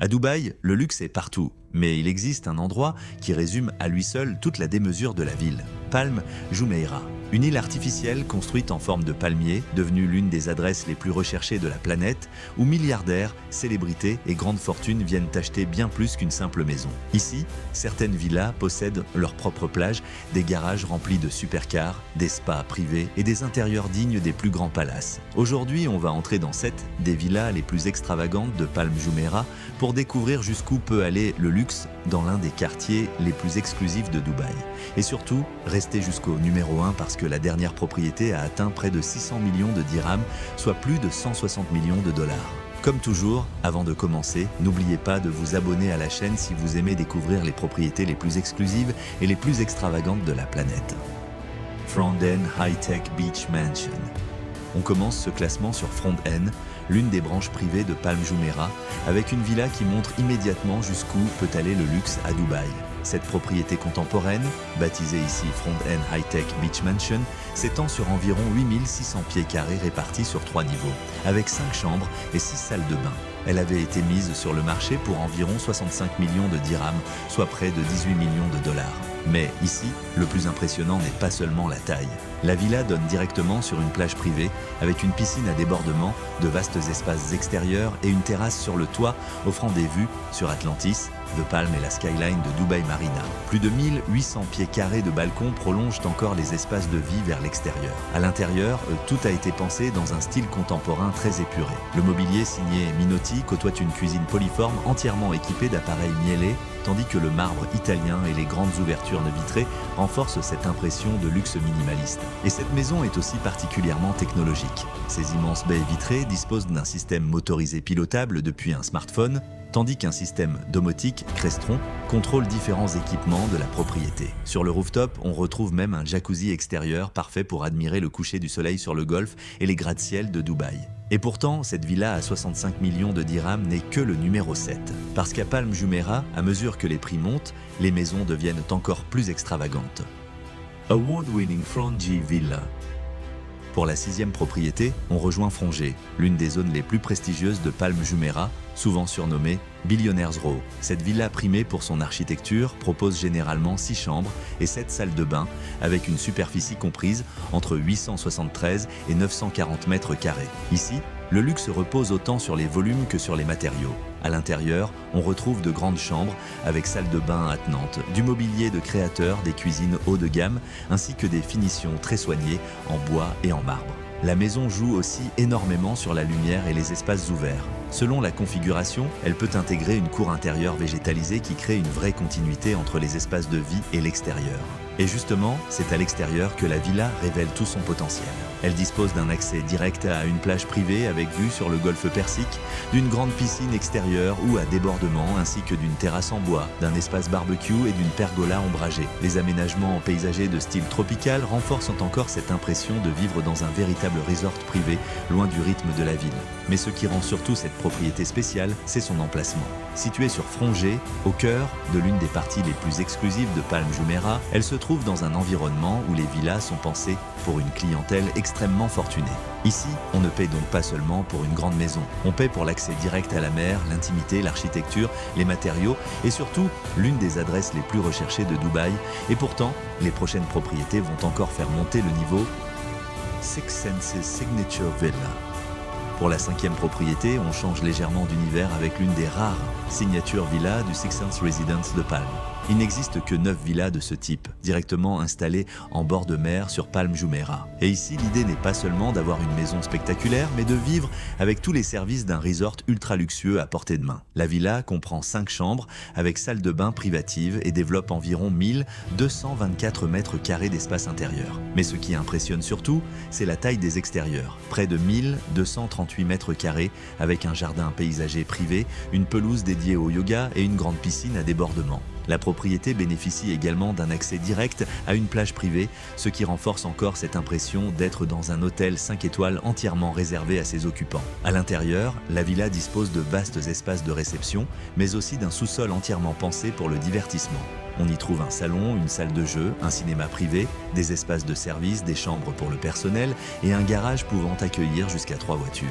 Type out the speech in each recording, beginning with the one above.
À Dubaï, le luxe est partout, mais il existe un endroit qui résume à lui seul toute la démesure de la ville, Palm Jumeirah. Une île artificielle construite en forme de palmier, devenue l'une des adresses les plus recherchées de la planète, où milliardaires, célébrités et grandes fortunes viennent acheter bien plus qu'une simple maison. Ici, certaines villas possèdent leur propre plage, des garages remplis de supercars, des spas privés et des intérieurs dignes des plus grands palaces. Aujourd'hui, on va entrer dans cette des villas les plus extravagantes de Palm Jumeirah pour découvrir jusqu'où peut aller le luxe dans l'un des quartiers les plus exclusifs de Dubaï. Et surtout, restez jusqu'au numéro 1 parce que la dernière propriété a atteint près de 600 millions de dirhams, soit plus de 160 millions de dollars. Comme toujours, avant de commencer, n'oubliez pas de vous abonner à la chaîne si vous aimez découvrir les propriétés les plus exclusives et les plus extravagantes de la planète. Front End High Tech Beach Mansion. On commence ce classement sur Front End, l'une des branches privées de Palm Jumeirah, avec une villa qui montre immédiatement jusqu'où peut aller le luxe à Dubaï. Cette propriété contemporaine, baptisée ici Front End High Tech Beach Mansion, s'étend sur environ 8600 pieds carrés répartis sur 3 niveaux, avec 5 chambres et 6 salles de bain. Elle avait été mise sur le marché pour environ 65 millions de dirhams, soit près de 18 millions de dollars. Mais ici, le plus impressionnant n'est pas seulement la taille. La villa donne directement sur une plage privée avec une piscine à débordement, de vastes espaces extérieurs et une terrasse sur le toit offrant des vues sur Atlantis, The Palm et la skyline de Dubaï Marina. Plus de 1800 pieds carrés de balcons prolongent encore les espaces de vie vers l'extérieur. À l'intérieur, tout a été pensé dans un style contemporain très épuré. Le mobilier signé Minotti côtoie une cuisine polyforme entièrement équipée d'appareils miellés, tandis que le marbre italien et les grandes ouvertures vitrées renforcent cette impression de luxe minimaliste. Et cette maison est aussi particulièrement technologique. Ces immenses baies vitrées disposent d'un système motorisé pilotable depuis un smartphone, tandis qu'un système domotique, Crestron, contrôle différents équipements de la propriété. Sur le rooftop, on retrouve même un jacuzzi extérieur parfait pour admirer le coucher du soleil sur le golfe et les gratte-ciel de Dubaï. Et pourtant, cette villa à 65 millions de dirhams n'est que le numéro 7. Parce qu'à Palm Jumeirah, à mesure que les prix montent, les maisons deviennent encore plus extravagantes. Award-winning Front-G Villa. Pour la 6e propriété, on rejoint Front-G, l'une des zones les plus prestigieuses de Palm Jumeirah, souvent surnommée Billionaires Row. Cette villa primée pour son architecture propose généralement 6 chambres et 7 salles de bain, avec une superficie comprise entre 873 et 940 mètres carrés. Ici, le luxe repose autant sur les volumes que sur les matériaux. À l'intérieur, on retrouve de grandes chambres avec salles de bain attenantes, du mobilier de créateurs, des cuisines haut de gamme, ainsi que des finitions très soignées en bois et en marbre. La maison joue aussi énormément sur la lumière et les espaces ouverts. Selon la configuration, elle peut intégrer une cour intérieure végétalisée qui crée une vraie continuité entre les espaces de vie et l'extérieur. Et justement, c'est à l'extérieur que la villa révèle tout son potentiel. Elle dispose d'un accès direct à une plage privée avec vue sur le golfe Persique, d'une grande piscine extérieure ou à débordement ainsi que d'une terrasse en bois, d'un espace barbecue et d'une pergola ombragée. Les aménagements paysagers de style tropical renforcent encore cette impression de vivre dans un véritable resort privé, loin du rythme de la ville. Mais ce qui rend surtout cette propriété spéciale, c'est son emplacement. Située sur Front-G, au cœur de l'une des parties les plus exclusives de Palm Jumeirah, elle se trouve dans un environnement où les villas sont pensées pour une clientèle extrêmement fortunée. Ici, on ne paie donc pas seulement pour une grande maison, on paie pour l'accès direct à la mer, l'intimité, l'architecture, les matériaux et surtout l'une des adresses les plus recherchées de Dubaï. Et pourtant, les prochaines propriétés vont encore faire monter le niveau. Six Senses Signature Villa. Pour la 5e propriété, on change légèrement d'univers avec l'une des rares signatures villas du Six Senses Residence de Palm. Il n'existe que 9 villas de ce type, directement installées en bord de mer sur Palm Jumeirah. Et ici, l'idée n'est pas seulement d'avoir une maison spectaculaire, mais de vivre avec tous les services d'un resort ultra luxueux à portée de main. La villa comprend 5 chambres avec salle de bain privative et développe environ 1224 mètres carrés d'espace intérieur. Mais ce qui impressionne surtout, c'est la taille des extérieurs. Près de 1238 mètres carrés avec un jardin paysager privé, une pelouse dédiée au yoga et une grande piscine à débordement. La propriété bénéficie également d'un accès direct à une plage privée, ce qui renforce encore cette impression d'être dans un hôtel 5 étoiles entièrement réservé à ses occupants. À l'intérieur, la villa dispose de vastes espaces de réception, mais aussi d'un sous-sol entièrement pensé pour le divertissement. On y trouve un salon, une salle de jeu, un cinéma privé, des espaces de service, des chambres pour le personnel et un garage pouvant accueillir jusqu'à 3 voitures.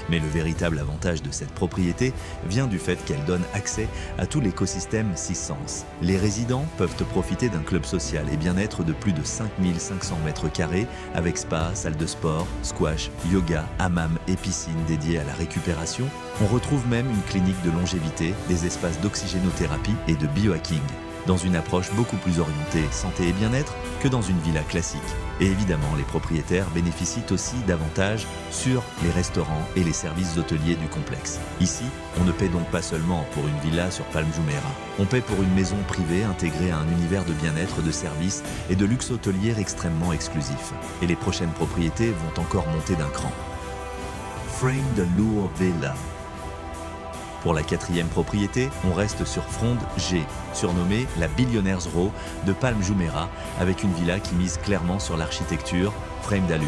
Mais le véritable avantage de cette propriété vient du fait qu'elle donne accès à tout l'écosystème Six Sens. Les résidents peuvent profiter d'un club social et bien-être de plus de 5500 m² avec spa, salle de sport, squash, yoga, hammam et piscine dédiées à la récupération. On retrouve même une clinique de longévité, des espaces d'oxygénothérapie et de biohacking, dans une approche beaucoup plus orientée santé et bien-être que dans une villa classique. Et évidemment, les propriétaires bénéficient aussi d'avantages sur les restaurants et les services hôteliers du complexe. Ici, on ne paie donc pas seulement pour une villa sur Palm Jumeirah, on paie pour une maison privée intégrée à un univers de bien-être, de services et de luxe hôtelier extrêmement exclusif. Et les prochaines propriétés vont encore monter d'un cran. Frame de Lure Villa. Pour la 4e propriété, on reste sur Frond G, surnommée la Billionaires Row de Palm Jumeirah, avec une villa qui mise clairement sur l'architecture Frame d'Allure.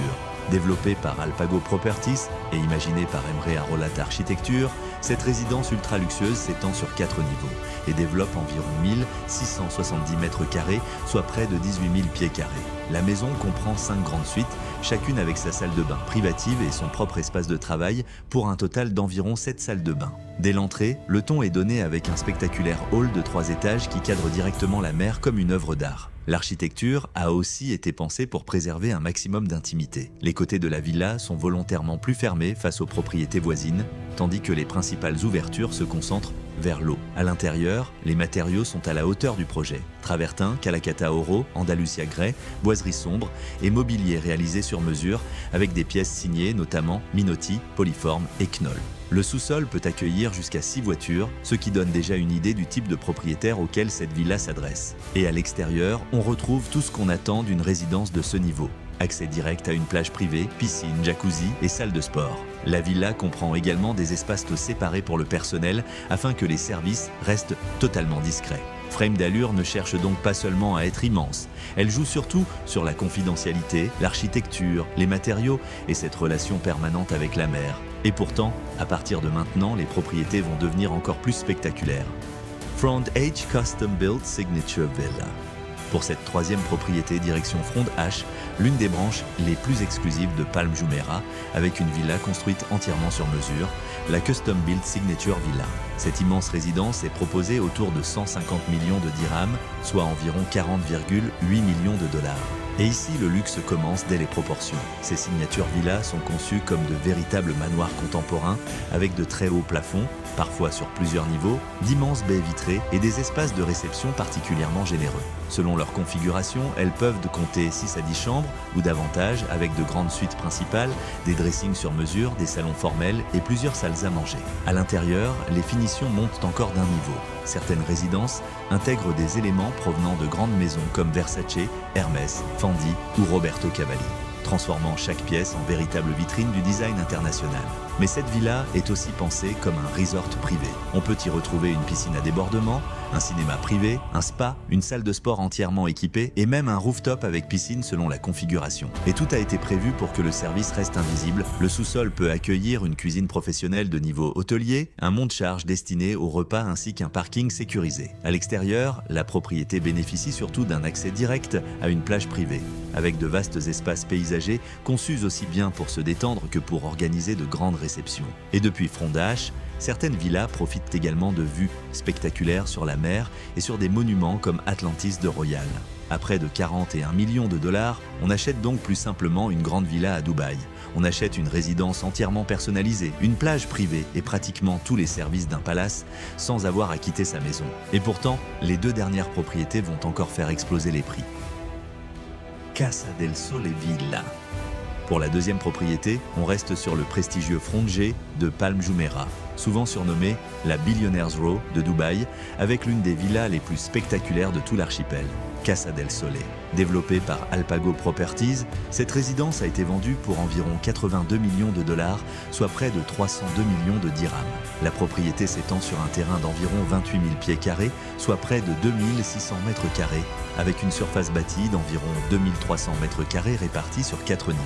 Développée par Alpago Properties et imaginée par Emre Arolat Architecture, cette résidence ultra luxueuse s'étend sur 4 niveaux et développe environ 1670 m², soit près de 18 000 pieds carrés. La maison comprend 5 grandes suites, chacune avec sa salle de bain privative et son propre espace de travail, pour un total d'environ 7 salles de bain. Dès l'entrée, le ton est donné avec un spectaculaire hall de 3 étages qui cadre directement la mer comme une œuvre d'art. L'architecture a aussi été pensée pour préserver un maximum d'intimité. Les côtés de la villa sont volontairement plus fermés face aux propriétés voisines, tandis que les principales ouvertures se concentrent vers l'eau. À l'intérieur, les matériaux sont à la hauteur du projet. Travertin, Calacata Oro, Andalusia Grey, boiserie sombre et mobilier réalisé sur mesure avec des pièces signées notamment Minotti, Polyforme et Knoll. Le sous-sol peut accueillir jusqu'à 6 voitures, ce qui donne déjà une idée du type de propriétaire auquel cette villa s'adresse. Et à l'extérieur, on retrouve tout ce qu'on attend d'une résidence de ce niveau. Accès direct à une plage privée, piscine, jacuzzi et salle de sport. La villa comprend également des espaces séparés pour le personnel afin que les services restent totalement discrets. Frame d'Allure ne cherche donc pas seulement à être immense, elle joue surtout sur la confidentialité, l'architecture, les matériaux et cette relation permanente avec la mer. Et pourtant, à partir de maintenant, les propriétés vont devenir encore plus spectaculaires. Frond H Custom Built Signature Villa. Pour cette 3e propriété direction Frond H, l'une des branches les plus exclusives de Palm Jumeirah, avec une villa construite entièrement sur mesure, la Custom Built Signature Villa. Cette immense résidence est proposée autour de 150 millions de dirhams, soit environ 40,8 millions de dollars. Et ici, le luxe commence dès les proportions. Ces signatures villas sont conçues comme de véritables manoirs contemporains, avec de très hauts plafonds, parfois sur plusieurs niveaux, d'immenses baies vitrées et des espaces de réception particulièrement généreux. Selon leur configuration, elles peuvent compter 6 à 10 chambres ou davantage, avec de grandes suites principales, des dressings sur mesure, des salons formels et plusieurs salles à manger. À l'intérieur, les finitions montent encore d'un niveau. Certaines résidences intègrent des éléments provenant de grandes maisons comme Versace, Hermès, Fendi ou Roberto Cavalli, transformant chaque pièce en véritable vitrine du design international. Mais cette villa est aussi pensée comme un resort privé. On peut y retrouver une piscine à débordement, un cinéma privé, un spa, une salle de sport entièrement équipée et même un rooftop avec piscine selon la configuration. Et tout a été prévu pour que le service reste invisible. Le sous-sol peut accueillir une cuisine professionnelle de niveau hôtelier, un monte-charge destiné aux repas ainsi qu'un parking sécurisé. À l'extérieur, la propriété bénéficie surtout d'un accès direct à une plage privée, avec de vastes espaces paysagers conçus aussi bien pour se détendre que pour organiser de grandes réceptions. Et depuis Frond H, certaines villas profitent également de vues spectaculaires sur la mer et sur des monuments comme Atlantis de Royal. À près de 41 millions de dollars, on achète donc plus simplement une grande villa à Dubaï. On achète une résidence entièrement personnalisée, une plage privée et pratiquement tous les services d'un palace sans avoir à quitter sa maison. Et pourtant, les 2 dernières propriétés vont encore faire exploser les prix. Casa del Sole Villa. Pour la 2e propriété, on reste sur le prestigieux Frond G de Palm Jumeirah, souvent surnommée la Billionaires Row de Dubaï, avec l'une des villas les plus spectaculaires de tout l'archipel, Casa del Sole. Développée par Alpago Properties, cette résidence a été vendue pour environ 82 millions de dollars, soit près de 302 millions de dirhams. La propriété s'étend sur un terrain d'environ 28 000 pieds carrés, soit près de 2600 mètres carrés, avec une surface bâtie d'environ 2300 mètres carrés répartis sur 4 niveaux.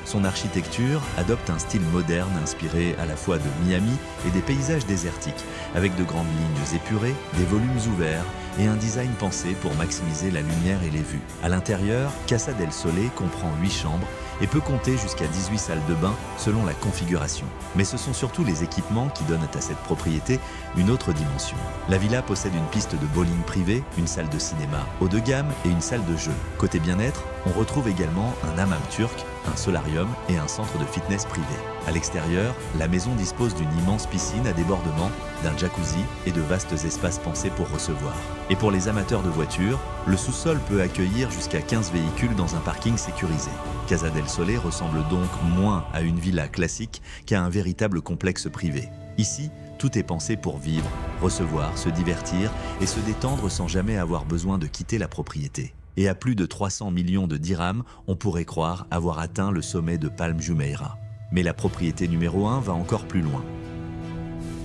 Son architecture adopte un style moderne inspiré à la fois de Miami et des paysages désertiques, avec de grandes lignes épurées, des volumes ouverts et un design pensé pour maximiser la lumière et les vues. À l'intérieur, Casa del Sole comprend 8 chambres et peut compter jusqu'à 18 salles de bain selon la configuration. Mais ce sont surtout les équipements qui donnent à cette propriété une autre dimension. La villa possède une piste de bowling privée, une salle de cinéma haut de gamme et une salle de jeu. Côté bien-être, on retrouve également un hammam turc, un solarium et un centre de fitness privé. À l'extérieur, la maison dispose d'une immense piscine à débordement, d'un jacuzzi et de vastes espaces pensés pour recevoir. Et pour les amateurs de voitures, le sous-sol peut accueillir jusqu'à 15 véhicules dans un parking sécurisé. Casa del Sole ressemble donc moins à une villa classique qu'à un véritable complexe privé. Ici, tout est pensé pour vivre, recevoir, se divertir et se détendre sans jamais avoir besoin de quitter la propriété. Et à plus de 300 millions de dirhams, on pourrait croire avoir atteint le sommet de Palm Jumeirah. Mais la propriété numéro 1 va encore plus loin.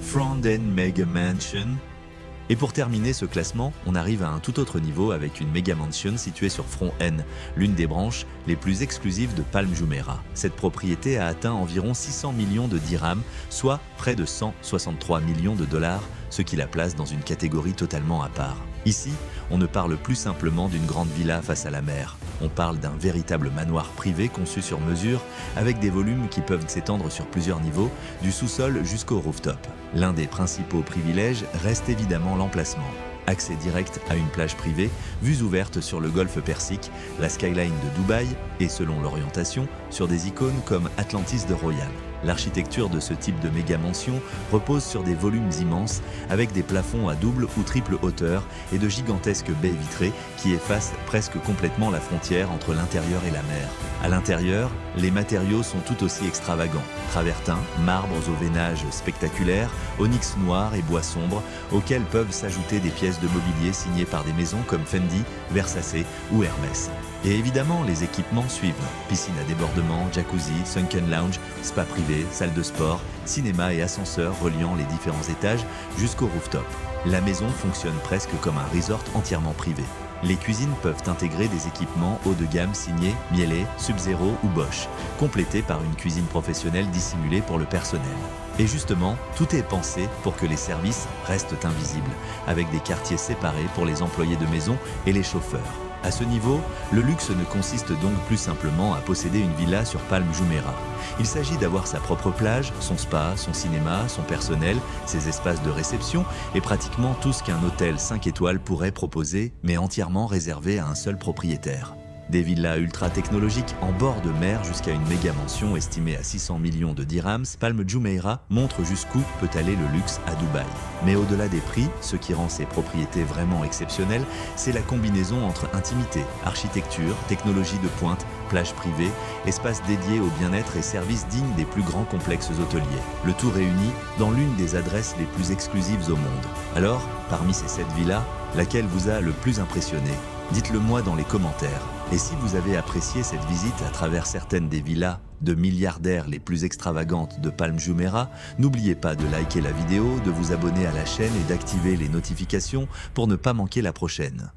Front End Mega Mansion. Et pour terminer ce classement, on arrive à un tout autre niveau avec une méga mansion située sur Front N, l'une des branches les plus exclusives de Palm Jumeirah. Cette propriété a atteint environ 600 millions de dirhams, soit près de 163 millions de dollars, ce qui la place dans une catégorie totalement à part. Ici, on ne parle plus simplement d'une grande villa face à la mer. On parle d'un véritable manoir privé conçu sur mesure, avec des volumes qui peuvent s'étendre sur plusieurs niveaux, du sous-sol jusqu'au rooftop. L'un des principaux privilèges reste évidemment l'emplacement. Accès direct à une plage privée, vues ouvertes sur le golfe Persique, la skyline de Dubaï et, selon l'orientation, sur des icônes comme Atlantis de Royal. L'architecture de ce type de méga-mansion repose sur des volumes immenses, avec des plafonds à double ou triple hauteur et de gigantesques baies vitrées qui effacent presque complètement la frontière entre l'intérieur et la mer. À l'intérieur, les matériaux sont tout aussi extravagants. Travertins, marbres au veinage spectaculaire, onyx noir et bois sombre, auxquels peuvent s'ajouter des pièces de mobilier signées par des maisons comme Fendi, Versace ou Hermès. Et évidemment, les équipements suivent. Piscine à débordement, jacuzzi, sunken lounge, spa privé, salle de sport, cinéma et ascenseur reliant les différents étages jusqu'au rooftop. La maison fonctionne presque comme un resort entièrement privé. Les cuisines peuvent intégrer des équipements haut de gamme signés Miele, Sub-Zero ou Bosch, complétés par une cuisine professionnelle dissimulée pour le personnel. Et justement, tout est pensé pour que les services restent invisibles, avec des quartiers séparés pour les employés de maison et les chauffeurs. À ce niveau, le luxe ne consiste donc plus simplement à posséder une villa sur Palm Jumeirah. Il s'agit d'avoir sa propre plage, son spa, son cinéma, son personnel, ses espaces de réception et pratiquement tout ce qu'un hôtel 5 étoiles pourrait proposer, mais entièrement réservé à un seul propriétaire. Des villas ultra technologiques en bord de mer jusqu'à une méga mansion estimée à 600 millions de dirhams, Palm Jumeirah montre jusqu'où peut aller le luxe à Dubaï. Mais au-delà des prix, ce qui rend ces propriétés vraiment exceptionnelles, c'est la combinaison entre intimité, architecture, technologie de pointe, plage privée, espaces dédiés au bien-être et services dignes des plus grands complexes hôteliers. Le tout réuni dans l'une des adresses les plus exclusives au monde. Alors, parmi ces 7 villas, laquelle vous a le plus impressionné ? Dites-le moi dans les commentaires. Et si vous avez apprécié cette visite à travers certaines des villas de milliardaires les plus extravagantes de Palm Jumeirah, n'oubliez pas de liker la vidéo, de vous abonner à la chaîne et d'activer les notifications pour ne pas manquer la prochaine.